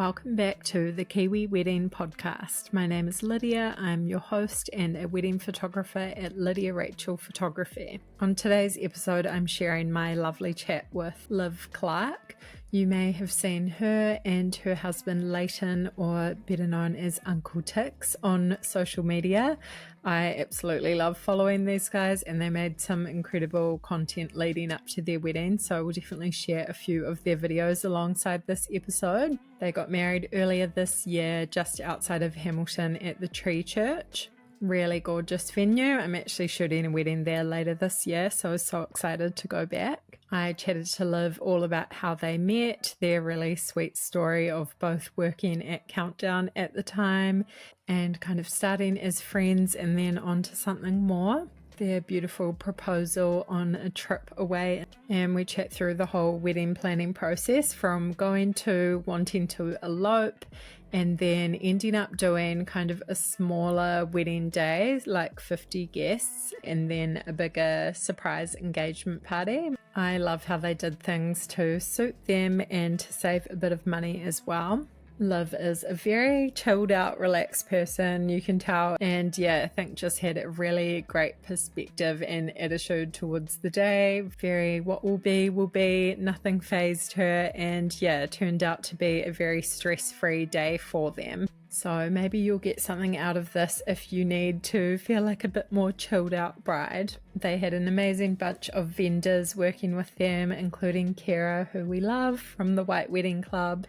Welcome back to the Kiwi Wedding Podcast. My name is Lydia. I'm your host and a wedding photographer at Lydia Rachel Photography. On today's episode, I'm sharing my lovely chat with Liv Clarke. You may have seen her and her husband Leighton, or better known as Uncle Tix, on social media. I absolutely love following these guys, and they made some incredible content leading up to their wedding, so we'll definitely share a few of their videos alongside this episode. They got married earlier this year just outside of Hamilton at the TreeChurch. Really gorgeous venue. I'm actually shooting a wedding there later this year, so I was so excited to go back. I chatted to Liv all about how they met, their really sweet story of both working at Countdown at the time and kind of starting as friends and then on to something more. Their beautiful proposal on a trip away, and we chat through the whole wedding planning process, from going to wanting to elope and then ending up doing kind of a smaller wedding day, like 50 guests, and then a bigger surprise engagement party. I love how they did things to suit them and to save a bit of money as well. Liv is a very chilled out, relaxed person, you can tell, and I think just had a really great perspective and attitude towards the day. Very what will be, nothing fazed her, and turned out to be a very stress-free day for them. So maybe you'll get something out of this if you need to feel like a bit more chilled out bride. They had an amazing bunch of vendors working with them, including Kara, who we love, from the White Wedding Club.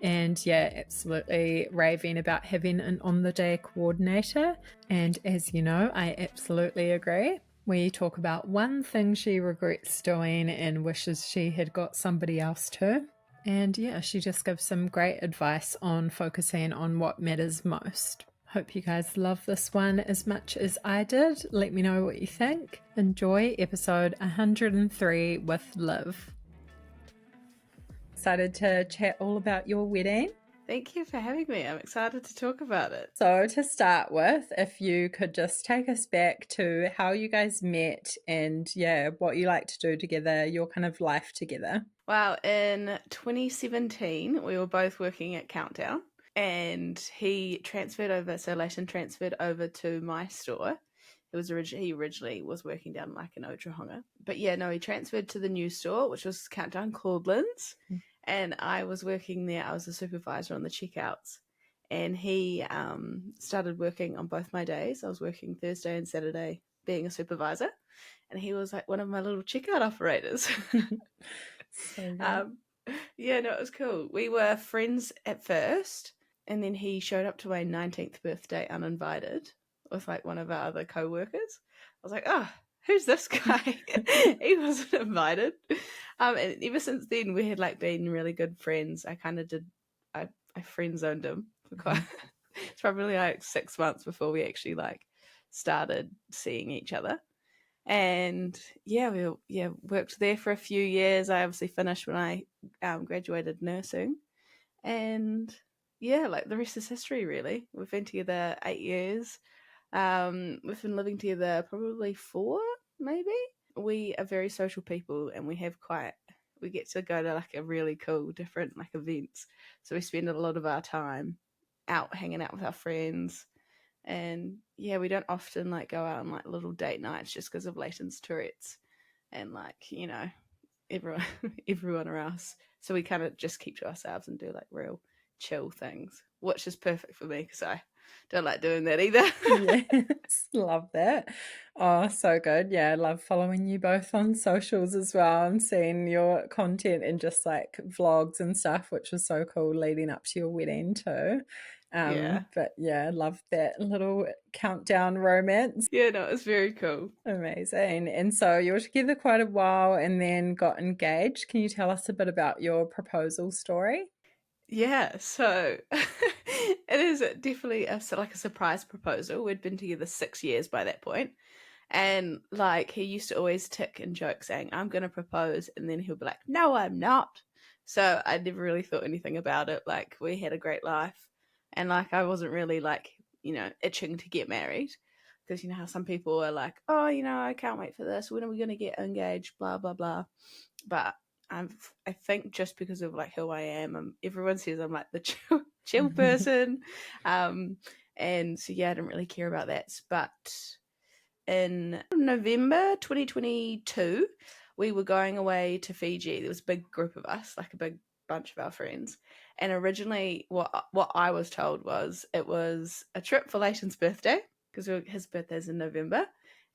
And absolutely raving about having an on-the-day coordinator. And as you know, I absolutely agree. We talk about one thing she regrets doing and wishes she had got somebody else to. And she just gives some great advice on focusing on what matters most. Hope you guys love this one as much as I did. Let me know what you think. Enjoy episode 103 with Liv. Excited to chat all about your wedding. Thank you for having me. I'm excited to talk about it. So to start with, if you could just take us back to how you guys met and what you like to do together, your kind of life together. Well, in 2017, we were both working at Countdown, and he transferred over, so Leighton transferred over to my store. He originally was working down like in Otahonga. But he transferred to the new store, which was Countdown Claudelands. And I was working there. I was a supervisor on the checkouts. And he started working on both my days. I was working Thursday and Saturday being a supervisor. And he was like one of my little checkout operators. It was cool. We were friends at first. And then he showed up to my 19th birthday uninvited with like one of our other co-workers. I was like, oh, who's this guy? He wasn't invited. And ever since then we had like been really good friends. I friend zoned him for quite it's probably like 6 months before we actually like started seeing each other. And we worked there for a few years. I obviously finished when I graduated nursing. And like the rest is history really. We've been together 8 years. We've been living together probably 4, maybe. We are very social people, and we get to go to like a really cool different like events. So we spend a lot of our time out hanging out with our friends. And we don't often like go out on like little date nights just because of Leighton's Tourette's and like, everyone else. So we kind of just keep to ourselves and do like real chill things, which is perfect for me because I don't like doing that either. Yes, love that. Oh, so good. I love following you both on socials as well and seeing your content and just like vlogs and stuff, which was so cool leading up to your wedding too. But love that little countdown romance. It was very cool. Amazing. And so you were together quite a while and then got engaged. Can you tell us a bit about your proposal story? So it is definitely a surprise proposal. We'd been together 6 years by that point. And like he used to always tick and joke saying, I'm going to propose. And then he'll be like, no, I'm not. So I never really thought anything about it. Like we had a great life. And like I wasn't really like, itching to get married. Because you know how some people are like, oh, I can't wait for this. When are we going to get engaged? Blah, blah, blah. But I think just because of like who I am, everyone says I'm like the chill person, and so yeah, I didn't really care about that. But in November 2022, we were going away to Fiji. There was a big group of us, like a big bunch of our friends. And originally, what I was told was it was a trip for Leighton's birthday, because his birthday's in November.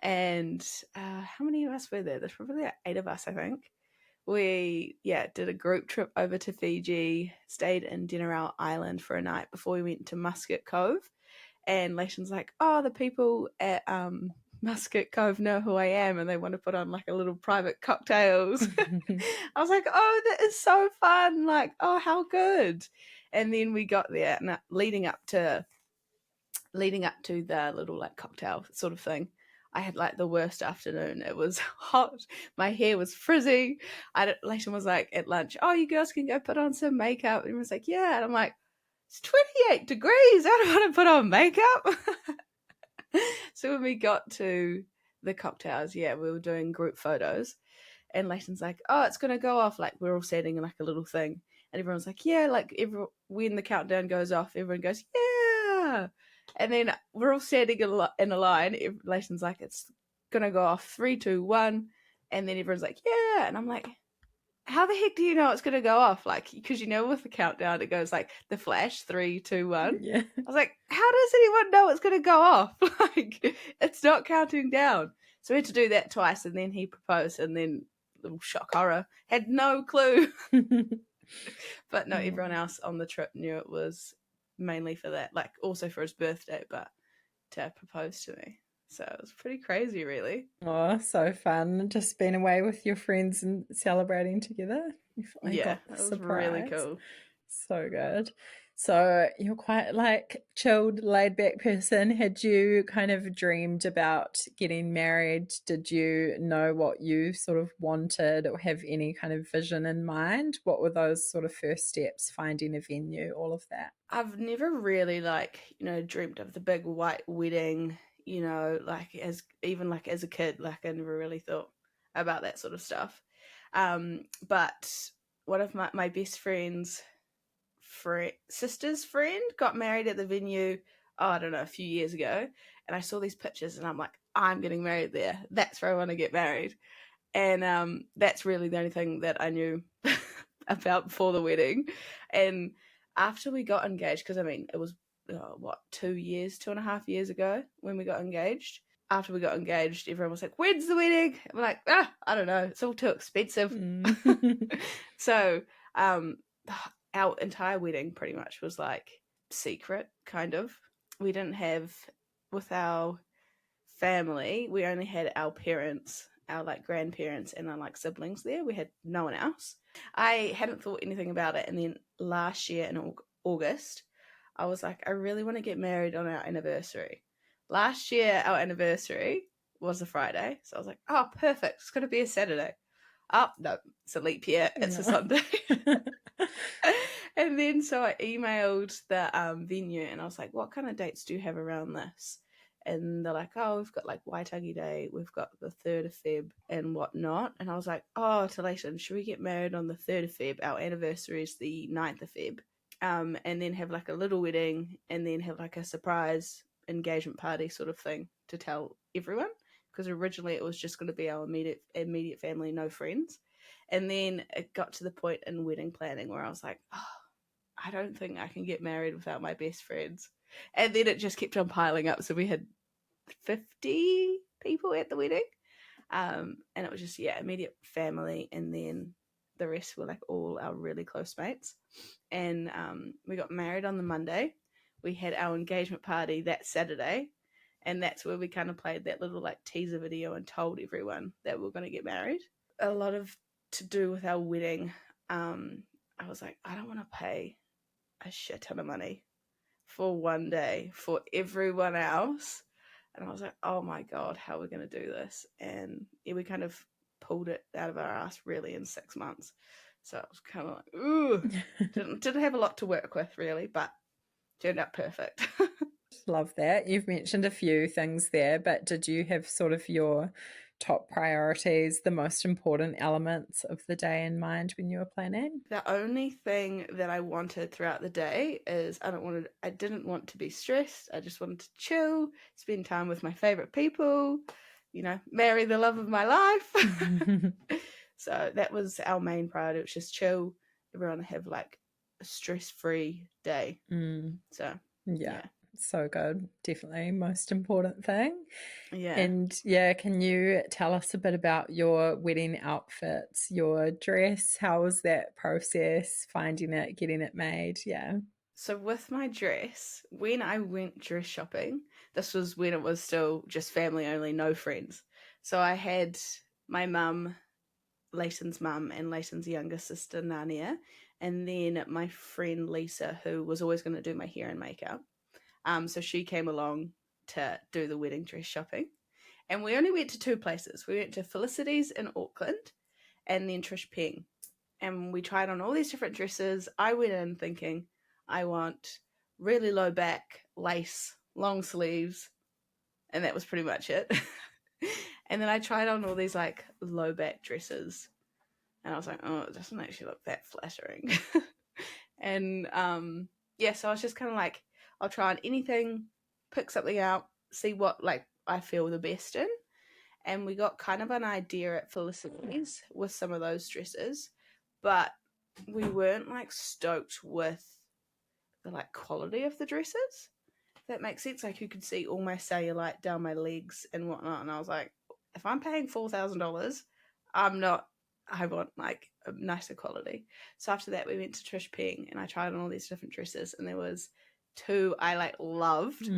And how many of us were there? There's probably like 8 of us, I think. We did a group trip over to Fiji, stayed in Denarau Island for a night before we went to Musket Cove. And Leighton's like, oh, the people at Musket Cove know who I am and they want to put on like a little private cocktails. I was like, oh, that is so fun. Like, oh, how good. And then we got there, and leading up to the little like cocktail sort of thing, I had like the worst afternoon. It was hot. My hair was frizzy. Leighton was like at lunch, oh, you girls can go put on some makeup. And I was like, yeah. And I'm like, it's 28 degrees. I don't want to put on makeup. So when we got to the cocktails, we were doing group photos. And Leighton's like, oh, it's going to go off. Like, we're all sitting in like a little thing. And everyone's like, yeah, like when the countdown goes off, everyone goes, yeah. And then we're all standing in a line. Leighton's like, it's going to go off 3, 2, 1. And then everyone's like, yeah. And I'm like, how the heck do you know it's going to go off? Like, because with the countdown, it goes like the flash, 3, 2, 1. Yeah. I was like, how does anyone know it's going to go off? Like, it's not counting down. So we had to do that twice. And then he proposed, and then little shock horror, had no clue. But no, everyone else on the trip knew it was mainly for that, like also for his birthday, but to propose to me. So it was pretty crazy, really. Oh, so fun. Just being away with your friends and celebrating together. Yeah, it was really cool. So good. So you're quite like chilled, laid back person. Had you kind of dreamed about getting married? Did you know what you sort of wanted or have any kind of vision in mind? What were those sort of first steps, finding a venue, all of that? I've never really dreamt of the big white wedding, like as a kid, like I never really thought about that sort of stuff. But one of my best friends' sister's friend got married at the venue, I don't know, a few years ago, and I saw these pictures and I'm like, I'm getting married there. That's where I want to get married. And that's really the only thing that I knew about before the wedding. And after we got engaged, because it was 2.5 years ago when we got engaged. After we got engaged, everyone was like, when's the wedding? I'm like, I don't know, it's all too expensive. So our entire wedding pretty much was like secret, kind of. We didn't have, with our family, we only had our parents, our like grandparents, and our like siblings there. We had no one else. I hadn't thought anything about it, and then last year in August, I was like, I really want to get married on our anniversary. Last year, our anniversary was a Friday, so I was like, oh, perfect, it's going to be a Saturday. Oh, no, it's a leap year, it's a Sunday. And then so I emailed the venue, and I was like, what kind of dates do you have around this? And they're like, oh, we've got like Waitangi Day, we've got the 3rd of Feb and whatnot. And I was like, oh, to Leighton, should we get married on the 3rd of Feb? Our anniversary is the 9th of Feb. And then have like a little wedding, and then have like a surprise engagement party sort of thing to tell everyone. Because originally it was just going to be our immediate family, no friends. And then it got to the point in wedding planning where I was like, oh, I don't think I can get married without my best friends. And then it just kept on piling up. So we had 50 people at the wedding. And it was just, immediate family. And then the rest were like all our really close mates. And we got married on the Monday. We had our engagement party that Saturday. And that's where we kind of played that little like teaser video and told everyone that we were going to get married. A lot of to do with our wedding. I was like, I don't want to pay a shit ton of money for one day for everyone else. And I was like, oh my God, how are we going to do this? And we kind of pulled it out of our ass really in 6 months. So it was kind of like, ooh, didn't have a lot to work with really, but turned out perfect. Love that. You've mentioned a few things there, but did you have sort of your top priorities, the most important elements of the day in mind when you were planning? The only thing that I wanted throughout the day is I didn't want to be stressed. I just wanted to chill, spend time with my favorite people, marry the love of my life. So that was our main priority. It was just chill, everyone have like a stress-free day. So yeah. So good. Definitely most important thing. Yeah. And can you tell us a bit about your wedding outfits, your dress? How was that process, finding it, getting it made? Yeah. So with my dress, when I went dress shopping, this was when it was still just family only, no friends. So I had my mum, Leighton's mum, and Leighton's younger sister, Nania, and then my friend Lisa, who was always going to do my hair and makeup. So she came along to do the wedding dress shopping. And we only went to two places. We went to Felicity's in Auckland and then Trish Peng. And we tried on all these different dresses. I went in thinking, I want really low back, lace, long sleeves. And that was pretty much it. And then I tried on all these like low back dresses. And I was like, oh, it doesn't actually look that flattering. And so I was just kind of like, I'll try on anything, pick something out, see what like I feel the best in. And we got kind of an idea at Felicity's with some of those dresses, but we weren't like stoked with the like quality of the dresses. If that makes sense. Like you could see all my cellulite down my legs and whatnot, and I was like, if I'm paying $4,000, I want like a nicer quality. So after that, we went to Trish Peng and I tried on all these different dresses, and there was two I like loved,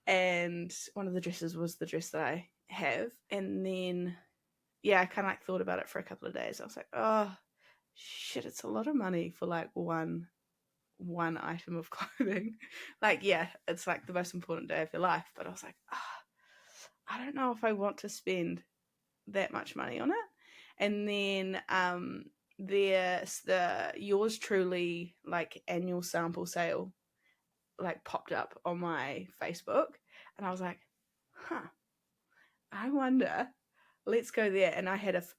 and one of the dresses was the dress that I have. And then I kind of like thought about it for a couple of days. I was like, oh shit, it's a lot of money for like one item of clothing. Like, it's like the most important day of your life, but I was like, I don't know if I want to spend that much money on it. And then there's the Yours Truly like annual sample sale like popped up on my Facebook, and I was like, I wonder, let's go there. And I have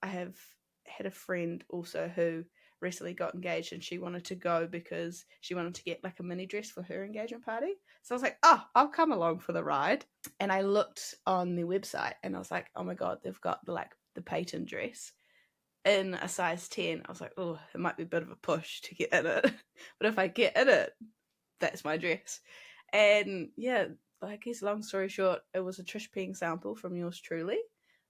had a friend also who recently got engaged, and she wanted to go because she wanted to get like a mini dress for her engagement party. So I was like, I'll come along for the ride. And I looked on the website and I was like, oh my god, they've got the Peyton dress in a size 10. I was like, oh, it might be a bit of a push to get in it. But if I get in it, that's my dress. And I guess long story short, it was a Trish Peng sample from Yours Truly.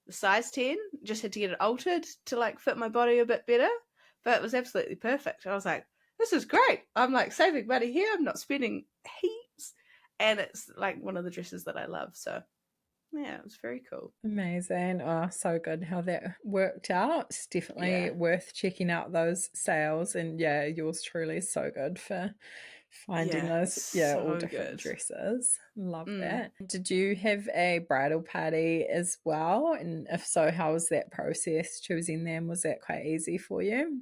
The size 10, just had to get it altered to like fit my body a bit better, but it was absolutely perfect. I was like, this is great. I'm like saving money here. I'm not spending heaps. And it's like one of the dresses that I love. So it was very cool. Amazing. Oh, so good how that worked out. It's definitely worth checking out those sales. And Yours Truly is so good for finding those all different dresses. Love that. Did you have a bridal party as well? And if so, how was that process choosing them? Was that quite easy for you?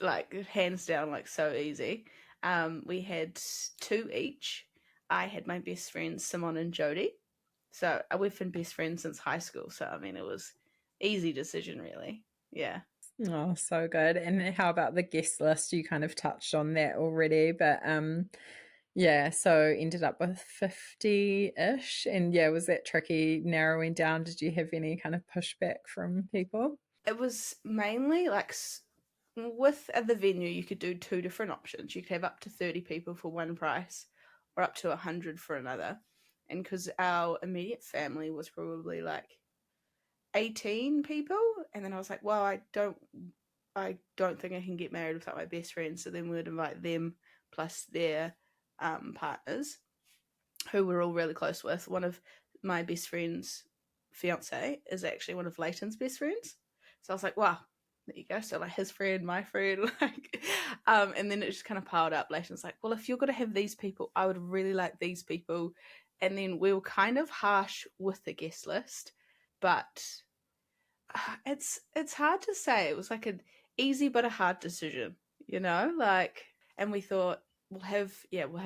Like hands down, like so easy. We had two each. I had my best friends Simon and Jody, so we've been best friends since high school. So I mean, it was easy decision, really. Yeah. Oh, so good. And how about the guest list? You kind of touched on that already, but so ended up with 50-ish. And was that tricky narrowing down? Did you have any kind of pushback from people? It was mainly like with the venue, you could do two different options. You could have up to 30 people for one price or up to 100 for another. And because our immediate family was probably like 18 people, and then I was like, well, I don't think I can get married without my best friend. So then we would invite them plus their partners, who we're all really close with. One of my best friend's fiance is actually one of Leighton's best friends. So I was like, wow, there you go. So like his friend, my friend, and then it just kind of piled up. Leighton's like, well, if you're going to have these people, I would really like these people. And then we were kind of harsh with the guest list, but it's hard to say. It was like an easy but a hard decision, and we thought we'll have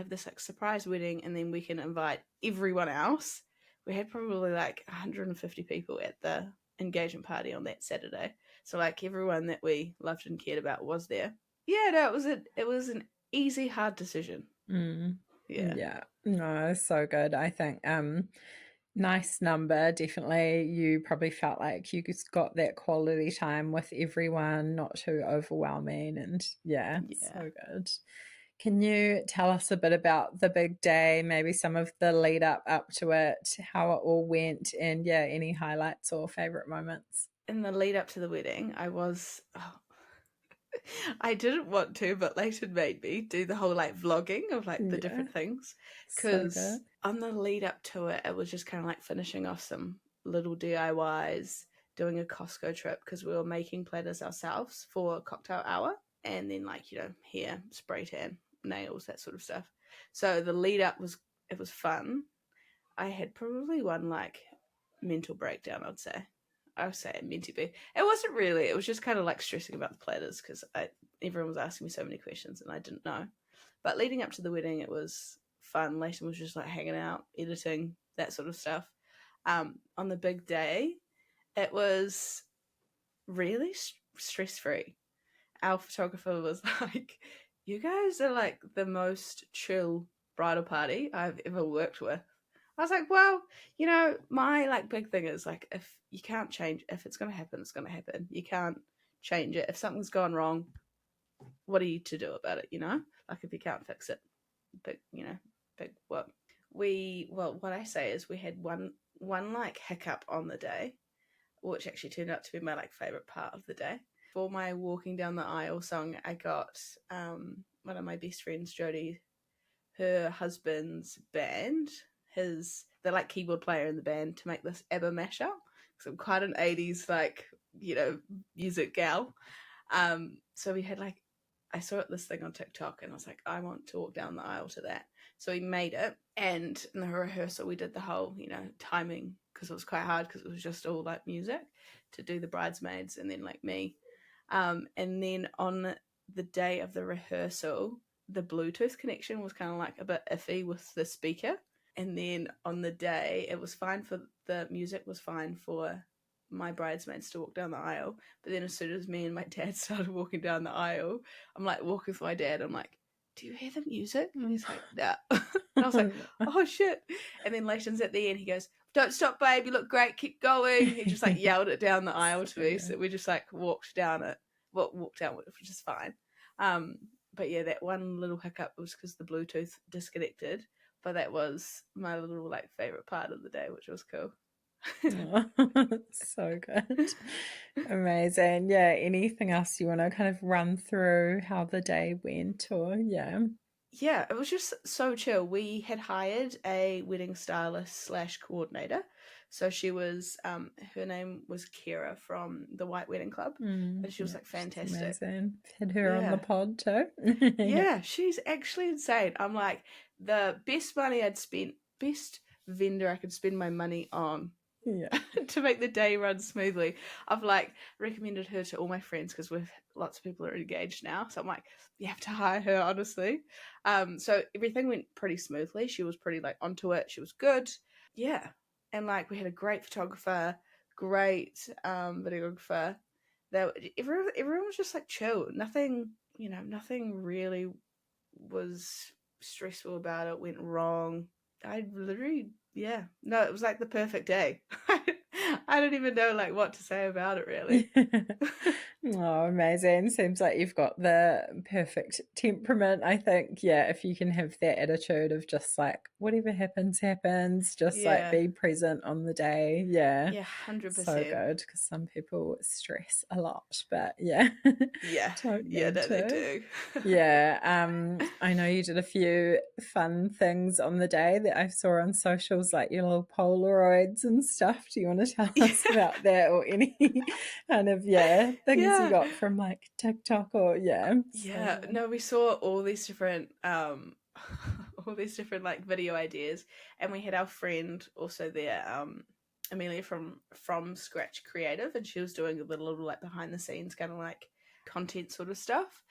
this like surprise wedding, and then we can invite everyone else we had probably like 150 people at the engagement party on that Saturday. So like everyone that we loved and cared about was there. Yeah, no, it was an easy, hard decision. Yeah. Yeah, no, so good. I think nice number. Definitely, you probably felt like you just got that quality time with everyone, not too overwhelming, and yeah, so good. Can you tell us a bit about the big day, maybe some of the lead up to it, how it all went, and yeah, any highlights or favorite moments? In the lead up to the wedding, I didn't want to, but Leighton made me do the whole like vlogging of like the different things. So Because good. on the lead up to it, it was just kind of like finishing off some little DIYs, doing a Costco trip because we were making platters ourselves for cocktail hour. And then like, hair, spray tan, nails, that sort of stuff. So the lead up it was fun. I had probably one like mental breakdown, I'd say. I would say it meant to be. It wasn't really. It was just kind of like stressing about the platters because everyone was asking me so many questions and I didn't know. But leading up to the wedding, it was fun. Leighton was just like hanging out, editing, that sort of stuff. On the big day, it was really stress free. Our photographer was like, "You guys are like the most chill bridal party I've ever worked with." I was like, well, my like big thing is like if you can't change, if it's going to happen, it's going to happen. You can't change it. If something's gone wrong, what are you to do about it? Like if you can't fix it, big what? What I say is we had one like hiccup on the day, which actually turned out to be my like favorite part of the day. For my walking down the aisle song, I got one of my best friends, Jodie, her husband's band, they're like keyboard player in the band, to make this ABBA mashup. So I'm quite an 80s like music gal. So we had like, I saw this thing on TikTok and I was like, I want to walk down the aisle to that. So we made it, and in the rehearsal we did the whole timing, because it was quite hard because it was just all like music to do the bridesmaids and then like me. And then on the day of the rehearsal, the Bluetooth connection was kind of like a bit iffy with the speaker. And then on the day, it was fine for the music was fine for my bridesmaids to walk down the aisle. But then as soon as me and my dad started walking down the aisle, I'm like walking with my dad. I'm like, do you hear the music? And he's like, nah. And I was like, oh shit. And then Leighton's at the end. He goes, don't stop, babe. You look great. Keep going. He just like yelled it down the aisle to me. So we just like walked down, which is fine. But yeah, that one little hiccup was because the Bluetooth disconnected. But that was my little like favorite part of the day, which was cool. So good. Amazing. Yeah, anything else you want to kind of run through how the day went, or Yeah, it was just so chill. We had hired a wedding stylist / coordinator. So she was, her name was Kira from the White Wedding Club. And she was like fantastic. Amazing. Had her on the pod too. Yeah, she's actually insane. I'm like, the best money I'd spent, best vendor I could spend my money on to make the day run smoothly. I've like recommended her to all my friends because lots of people are engaged now. So I'm like, you have to hire her, honestly. So everything went pretty smoothly. She was pretty like onto it. She was good. Yeah. And like we had a great photographer, great videographer. Everyone was just like chill. Nothing really was stressful about it, went wrong. I literally, no, it was like the perfect day. I don't even know like what to say about it really. Oh, amazing. Seems like you've got the perfect temperament, I think. Yeah, if you can have that attitude of just like whatever happens, just like be present on the day. Yeah. 100%. So good, because some people stress a lot, but yeah. Don't need to. They do. I know you did a few fun things on the day that I saw on socials, like your little Polaroids and stuff. Do you want to tell us about that, or any kind of things you got from like TikTok or No, we saw all these different like video ideas, and we had our friend also there, Amelia from Scratch Creative, and she was doing the little like behind the scenes kind of like content sort of stuff.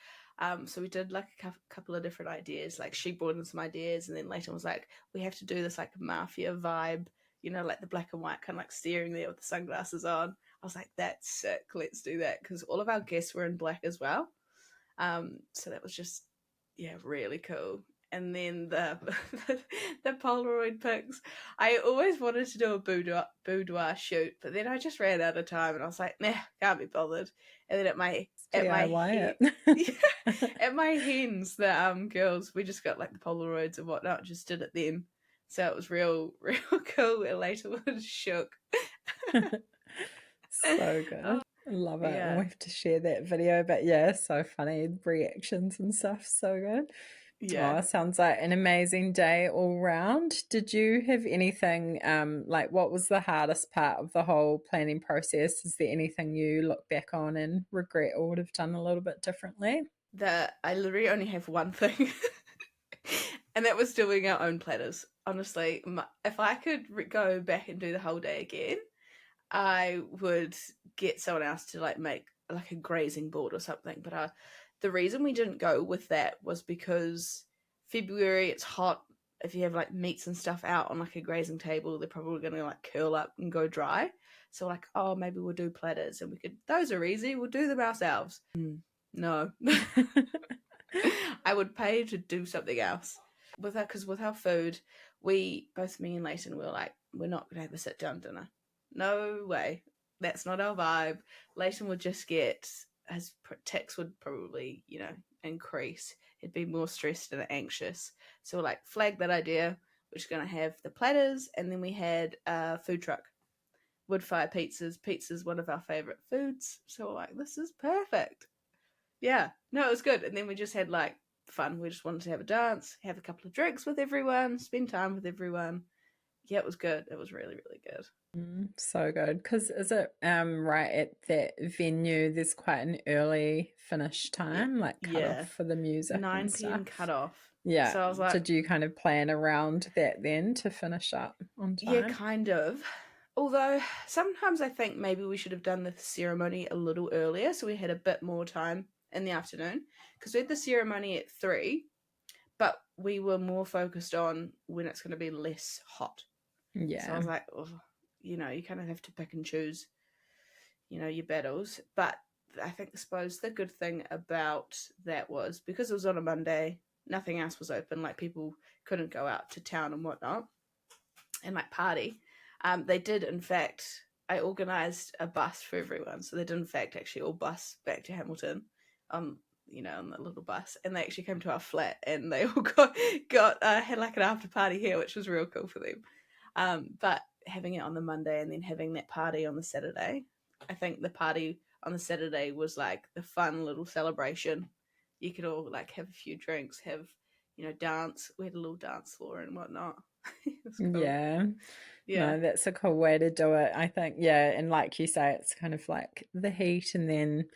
So we did like a couple of different ideas. Like she brought in some ideas, and then Leighton was like, we have to do this like mafia vibe you know, like the black and white, kind of like staring there with the sunglasses on. I was like, that's sick. Let's do that, because all of our guests were in black as well. So that was just, yeah, really cool. And then the the Polaroid pics. I always wanted to do a boudoir shoot, but then I just ran out of time, and I was like, nah, can't be bothered. And then at my DIY at my hens, the girls, we just got like the Polaroids and whatnot, just did it then. So it was real cool. And later was shook. So good. I love it. Yeah. We'll have to share that video, but yeah, so funny reactions and stuff. So good. Yeah. Oh, sounds like an amazing day all round. Did you have anything, like what was the hardest part of the whole planning process? Is there anything you look back on and regret or would have done a little bit differently? I literally only have one thing, and that was doing our own platters. Honestly, if I could go back and do the whole day again, I would get someone else to like make like a grazing board or something. But the reason we didn't go with that was because February, it's hot. If you have like meats and stuff out on like a grazing table, they're probably going to like curl up and go dry. So like, oh, maybe we'll do platters, and those are easy. We'll do them ourselves. No. I would pay to do something else. Because with our food, both me and Leighton were like, we're not going to have a sit down dinner. No way. That's not our vibe. Leighton would just his tics would probably, increase. He'd be more stressed and anxious. So we're like, flag that idea. We're just going to have the platters. And then we had a food truck. Wood fire pizzas. Pizza's one of our favourite foods. So we're like, this is perfect. Yeah. No, it was good. And then we just had like fun. We just wanted to have a dance, have a couple of drinks with everyone, spend time with everyone. Yeah, it was good. It was really, really good. So good. Because is it right at that venue there's quite an early finish time, like cut off for the music 9 and p.m. stuff? cut off. Yeah. So I was like, did you kind of plan around that then to finish up on time? Yeah, kind of. Although sometimes I think maybe we should have done the ceremony a little earlier, so we had a bit more time in the afternoon, because we had the ceremony at 3, but we were more focused on when it's going to be less hot. Yeah. So I was like, oh, you kind of have to pick and choose, your battles. But I suppose the good thing about that was because it was on a Monday, nothing else was open. Like people couldn't go out to town and whatnot and like party. They did, in fact, I organised a bus for everyone. So they did, in fact, actually all bus back to Hamilton, on the little bus. And they actually came to our flat and they all had like an after party here, which was real cool for them. But having it on the Monday and then having that party on the Saturday, I think the party on the Saturday was like the fun little celebration. You could all like have a few drinks, have, dance. We had a little dance floor and whatnot. Cool. Yeah. Yeah. No, that's a cool way to do it, I think. Yeah. And like you say, it's kind of like the heat, and then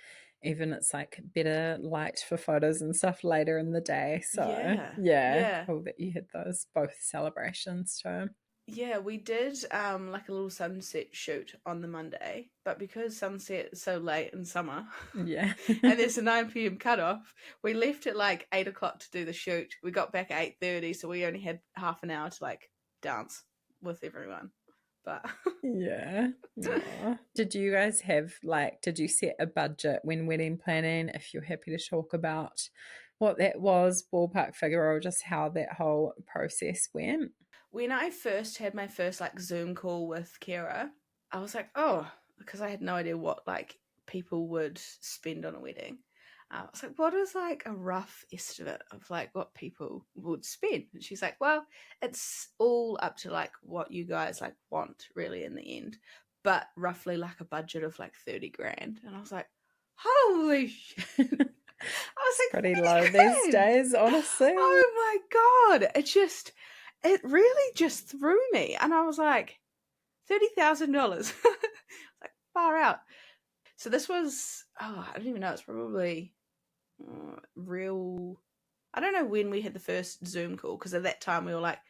even it's like better light for photos and stuff later in the day. So yeah. Cool that you had those both celebrations too. Yeah, we did like a little sunset shoot on the Monday, but because sunset is so late in summer, yeah, and there's a 9 p.m. cutoff, we left at like 8 o'clock to do the shoot. We got back at 8:30, so we only had half an hour to like dance with everyone. But yeah. Did you guys did you set a budget when wedding planning? If you're happy to talk about what that was, ballpark figure, or just how that whole process went? When I first had my first like Zoom call with Kira, I was like, oh, because I had no idea what like people would spend on a wedding. I was like, what is like a rough estimate of like what people would spend? And she's like, well, it's all up to like what you guys like want really in the end, but roughly like a budget of like 30 grand. And I was like, holy shit. I was like, pretty low these days, honestly. Oh my God. It really just threw me. And I was like, $30,000. Like, far out. So this was, I don't even know, it's probably real. I don't know when we had the first Zoom call, because at that time we were like,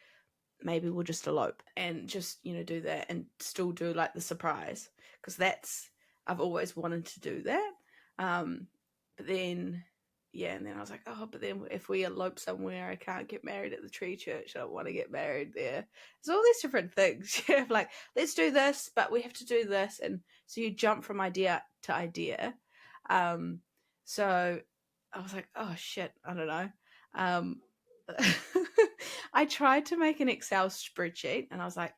maybe we'll just elope and just, do that and still do like the surprise. Because I've always wanted to do that. But then, yeah, and then I was like, oh, but then if we elope somewhere, I can't get married at the TreeChurch. I don't want to get married there. There's all these different things. You have like, let's do this, but we have to do this, and so you jump from idea to idea. So I was like, oh shit, I don't know. I tried to make an Excel spreadsheet, and I was like,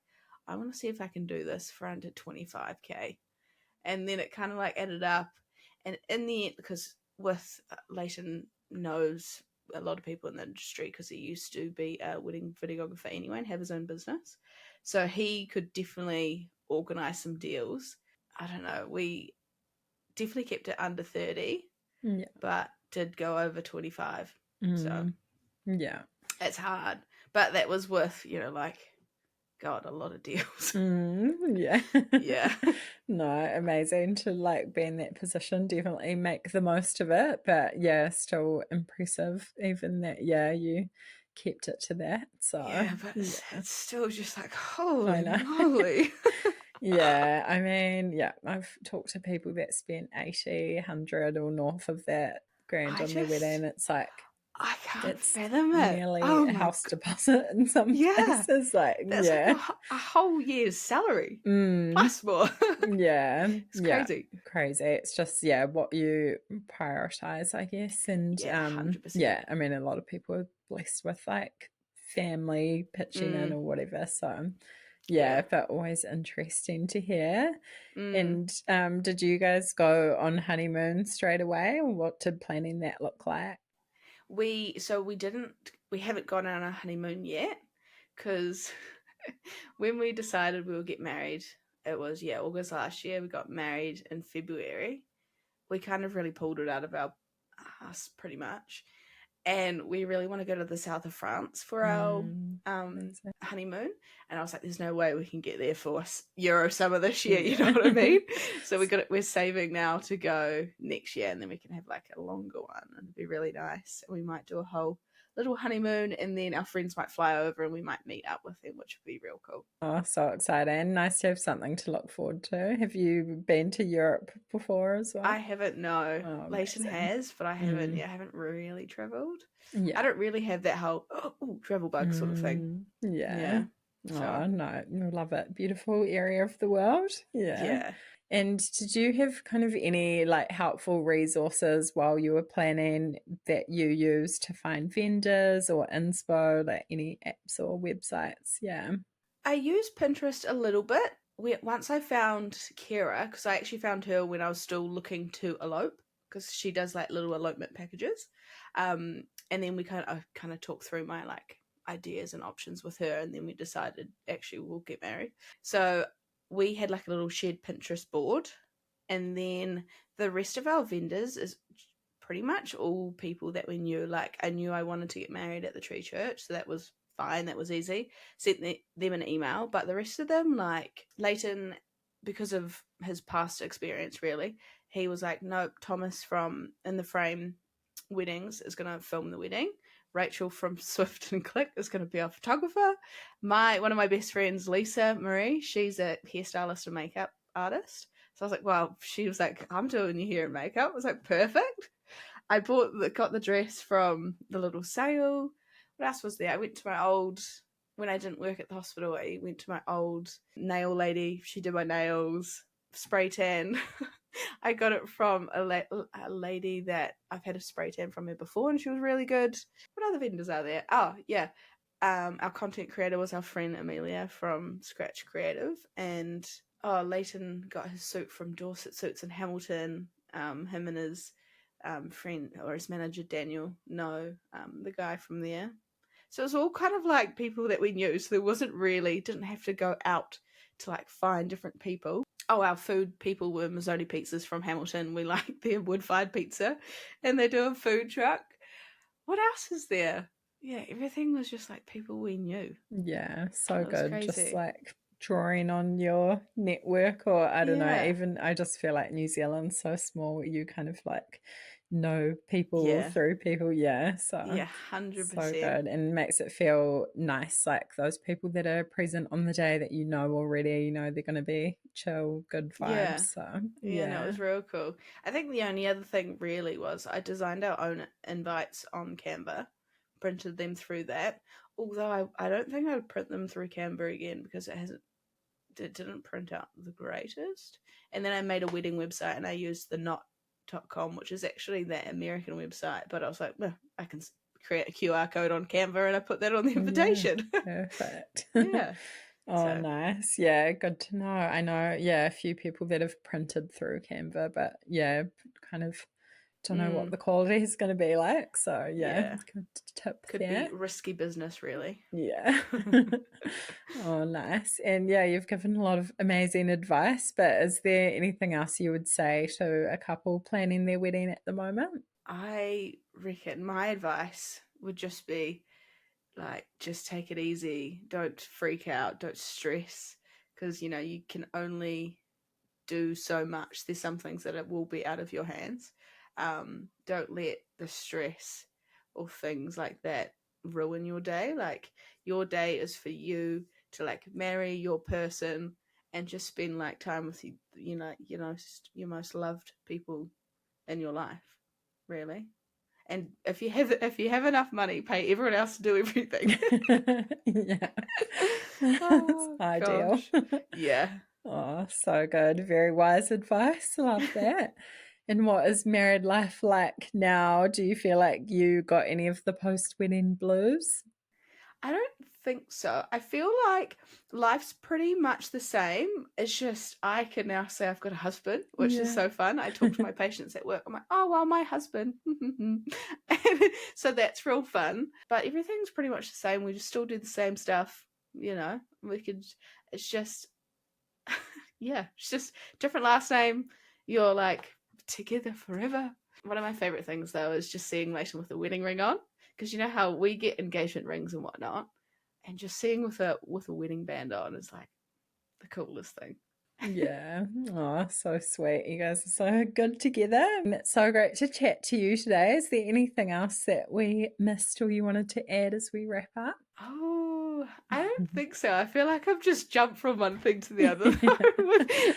I want to see if I can do this for under 25k, and then it kind of like ended up, and in the end, because with Leighton knows a lot of people in the industry because he used to be a wedding videographer anyway and have his own business, so he could definitely organize some deals. I don't know, we definitely kept it under 30, but did go over 25. So yeah, it's hard, but that was worth, like, God, a lot of deals. Yeah. Yeah. No, amazing to like be in that position. Definitely make the most of it. But yeah, still impressive even that, you kept it to that. So Yeah, but it's still just like, I holy know. moly. Yeah, I mean, I've talked to people that spent 80, 100 or north of that grand on their wedding. It's like, I can't it's fathom it. nearly a house deposit in some places. Like, that's like a whole year's salary plus more. Yeah, It's crazy. Crazy. It's just what you prioritize, I guess. And 100%. I mean, a lot of people are blessed with like family pitching in or whatever. So but always interesting to hear. And did you guys go on honeymoon straight away, or what did planning that look like? We haven't gone on a honeymoon yet, because when we decided we would get married, it was August last year. We got married in February. We kind of really pulled it out of our ass pretty much, and we really want to go to the south of France for our honeymoon. And I was like, there's no way we can get there for Euro summer this year. You know what I mean? So we're saving now to go next year, and then we can have like a longer one, and it'd be really nice. We might do a whole little honeymoon, and then our friends might fly over and we might meet up with them, which would be real cool. Oh, so exciting. Nice to have something to look forward to. Have you been to Europe before as well? I haven't, no. Leighton has, but I haven't. I haven't really travelled. I don't really have that whole travel bug sort of thing. Yeah. Oh, no, you'll love it. Beautiful area of the world. Yeah. And did you have kind of any like helpful resources while you were planning that you used to find vendors or inspo, like any apps or websites? Yeah. I used Pinterest a little bit. Once I found Kira, because I actually found her when I was still looking to elope, because she does like little elopement packages. And then we kind of talked through my like ideas and options with her, and then we decided actually we'll get married. So we had like a little shared Pinterest board, and then the rest of our vendors is pretty much all people that we knew. Like, I knew I wanted to get married at the TreeChurch, so that was fine, that was easy. Sent them an email, but the rest of them, like Leighton, because of his past experience, really, he was like, nope, Thomas from In the Frame Weddings is going to film the wedding. Rachel from Swift and Click is going to be our photographer. One of my best friends, Lisa Marie, she's a hairstylist and makeup artist. So I was like, well, she was like, I'm doing your hair and makeup. I was like, perfect. I got the dress from the little sale. What else was there? I went to my old, when I didn't work at the hospital, I went to my old nail lady. She did my nails, spray tan. I got it from a lady that I've had a spray tan from her before, and she was really good. What other vendors are there? Oh, yeah. Our content creator was our friend Amelia from Scratch Creative, and Leighton got his suit from Dorset Suits in Hamilton. Him and his friend or his manager Daniel, the guy from there. So it was all kind of like people that we knew. So there didn't have to go out to like find different people. Oh, our food people were Mazzoni Pizzas from Hamilton. We like their wood-fired pizza, and they do a food truck. What else is there? Yeah, everything was just like people we knew. Yeah, so good. Crazy. Just like drawing on your network, or I don't know, even I just feel like New Zealand's so small, you kind of like know people Yeah. through people. Yeah. So Yeah, 100%. so good, and makes it feel nice, like those people that are present on the day that you know already, you know they're going to be chill, good vibes. Yeah. So Yeah, no, it was real cool. I think the only other thing really was I designed our own invites on Canva, printed them through that. Although I don't think I'd print them through Canva again because it didn't print out the greatest. And then I made a wedding website and I used the knot.com, which is actually that American website. But I was like, well, I can create a QR code on Canva and I put that on the invitation. Perfect. Yeah. Oh, So, nice. Yeah, good to know. I know, yeah, a few people that have printed through Canva, but yeah, kind of don't know what the quality is going to be like. So yeah, good tip could there. be risky business, really. Yeah. Oh, nice. And yeah, you've given a lot of amazing advice, but is there anything else you would say to a couple planning their wedding at the moment? I reckon my advice would just be like, just take it easy. Don't freak out. Don't stress. Because, you know, you can only do so much. There's some things that it will be out of your hands. Don't let the stress or things like that ruin your day. Like, your day is for you to like marry your person and just spend like time with your most loved people in your life, really. And if you have enough money, pay everyone else to do everything. Yeah. Oh, Ideal. Yeah. Oh, so good. Very wise advice. Love that. And what is married life like now? Do you feel like you got any of the post-wedding blues? I don't think so. I feel like life's pretty much the same. It's just I can now say I've got a husband, which is so fun. I talk to my patients at work. I'm like, oh, well, my husband. So that's real fun. But everything's pretty much the same. We just still do the same stuff. You know, it's just, yeah, it's just different last name. You're like together forever. One of my favorite things though is just seeing Leighton with a wedding ring on, because you know how we get engagement rings and whatnot, and just seeing with a wedding band on is like the coolest thing. Yeah. Oh, so sweet. You guys are so good together. And it's so great to chat to you today. Is there anything else that we missed or you wanted to add as we wrap up? Oh, I don't think so. I feel like I've just jumped from one thing to the other,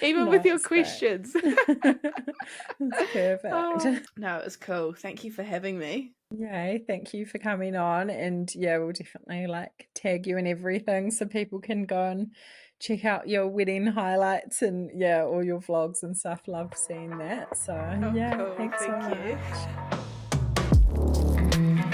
even No, with your it's great. questions. That's perfect. No, it was cool. Thank you for having me. Yay, thank you for coming on. And yeah, we'll definitely like tag you and everything so people can go and check out your wedding highlights and yeah, all your vlogs and stuff. Love seeing that. So yeah, Cool. thanks so Thank you. much.